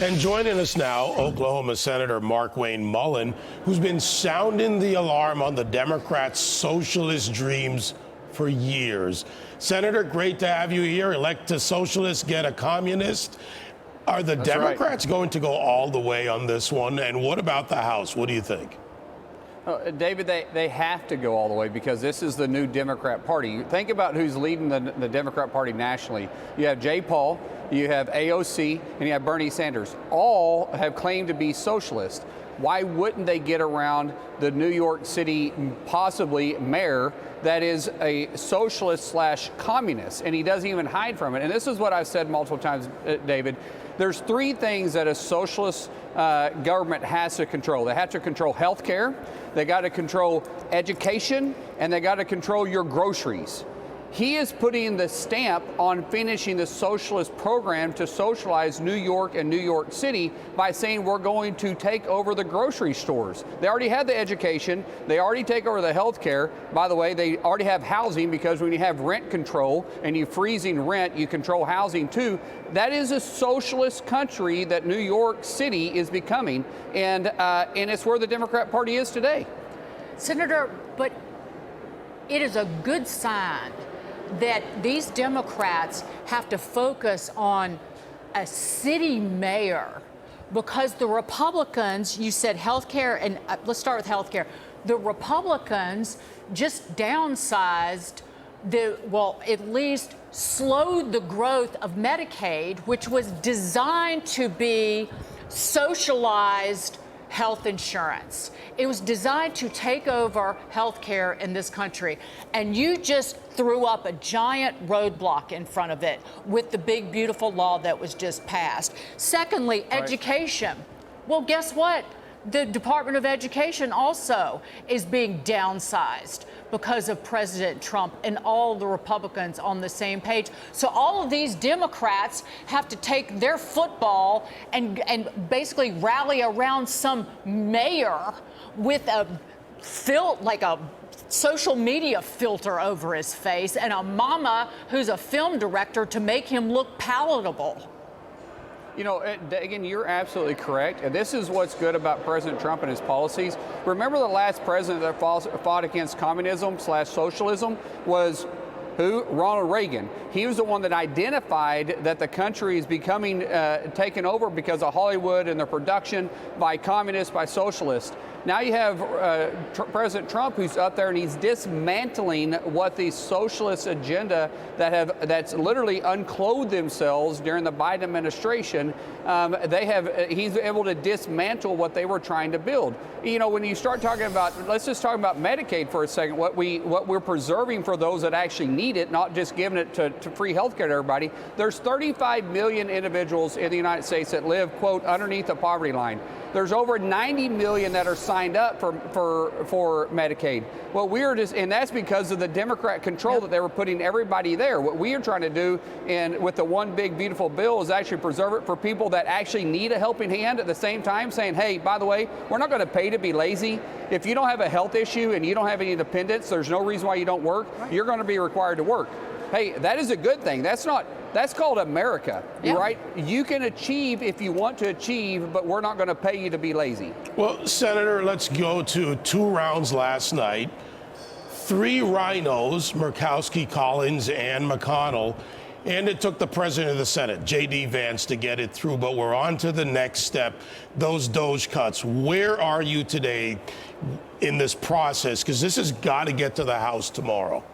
And joining us now, Oklahoma Senator Markwayne Mullin, who's been sounding the alarm on the Democrats' socialist dreams for years. Senator, great to have you here. Elect a socialist, get a communist. Are the Democrats going to go all the way on this one? And what about the House? What do you think? David, they have to go all the way because this is the new Democrat Party. Think about who's leading the Democrat Party nationally. You have Jay Paul, you have AOC, and you have Bernie Sanders. All have claimed to be socialist. Why wouldn't they get around the New York City, possibly mayor, that is a socialist / communist, and he doesn't even hide from it. And this is what I've said multiple times, David. There's three things that a socialist government has to control. They have to control health care, they got to control education, and they got to control your groceries. He is putting the stamp on finishing the socialist program to socialize New York and New York City by saying we're going to take over the grocery stores. They already had the education. They already take over the health care. By the way, they already have housing because when you have rent control and you freezing rent, you control housing too. That is a socialist country that New York City is becoming, and it's where the Democrat Party is today. Senator, but it is a good sign that these Democrats have to focus on a city mayor because the Republicans, you said healthcare, and let's start with healthcare. The Republicans just downsized at least slowed the growth of Medicaid, which was designed to be socialized health insurance. It was designed to take over health care in this country. And you just threw up a giant roadblock in front of it with the big, beautiful law that was just passed. Secondly, education. Well, guess what? The Department of Education also is being downsized because of President Trump and all the Republicans on the same page. So all of these Democrats have to take their football and basically rally around some mayor with a social media filter over his face and a mama who's a film director to make him look palatable. You know, again, you're absolutely correct. And this is what's good about President Trump and his policies. Remember the last president that fought against communism / socialism was who? Ronald Reagan. He was the one that identified that the country is becoming taken over because of Hollywood and their production by communists, by socialists. Now you have President Trump who's up there and he's dismantling what the socialist agenda that's literally unclothed themselves during the Biden administration. He's able to dismantle what they were trying to build. You know, when you start talking about, let's just talk about Medicaid for a second. What we're preserving for those that actually need it, not just giving it to free health care to everybody. There's 35 million individuals in the United States that live, quote, underneath the poverty line. There's over 90 million that are signed up for Medicaid. What we are and that's because of the Democrat control that they were putting everybody there. What we are trying to do, and with the one big beautiful bill, is actually preserve it for people that actually need a helping hand. At the same time, saying, hey, by the way, we're not going to pay to be lazy. If you don't have a health issue and you don't have any dependents, there's no reason why you don't work. You're going to be required to work. Hey, that is a good thing. That's called America, right? You can achieve if you want to achieve, but we're not going to pay you to be lazy. Well, Senator, let's go to 2 rounds last night. 3 rhinos, Murkowski, Collins, and McConnell, and it took the president of the Senate, J.D. Vance, to get it through. But we're on to the next step, those DOGE cuts. Where are you today in this process? Because this has got to get to the House tomorrow.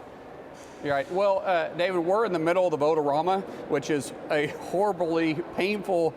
You're right. Well, David, we're in the middle of the vote-a-rama, which is a horribly painful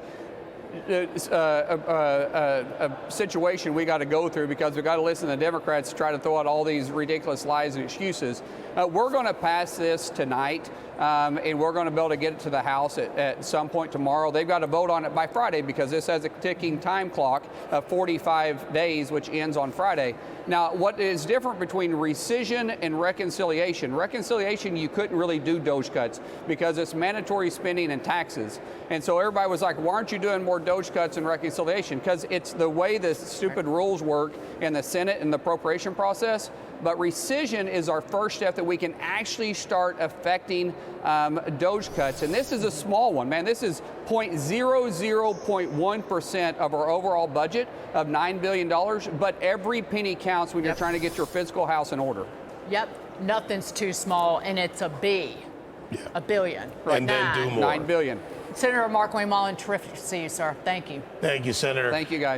situation we got to go through because we got to listen to the Democrats try to throw out all these ridiculous lies and excuses. We're going to pass this tonight, and we're going to be able to get it to the House at some point tomorrow. They've got to vote on it by Friday because this has a ticking time clock of 45 days, which ends on Friday. Now, what is different between rescission and reconciliation? Reconciliation, you couldn't really do DOGE cuts because it's mandatory spending and taxes. And so everybody was like, why aren't you doing more Doge cuts and reconciliation because it's the way the stupid rules work in the Senate and the appropriation process. But rescission is our first step that we can actually start affecting Doge cuts. And this is a small one, man. This is 0.00.1% of our overall budget of $9 billion. But every penny counts when you're trying to get your fiscal house in order. Yep, nothing's too small, and it's a B. Yeah. A billion. And then do more. $9 billion. Senator Markwayne Mullin, terrific to see you, sir. Thank you. Thank you, Senator. Thank you, guys.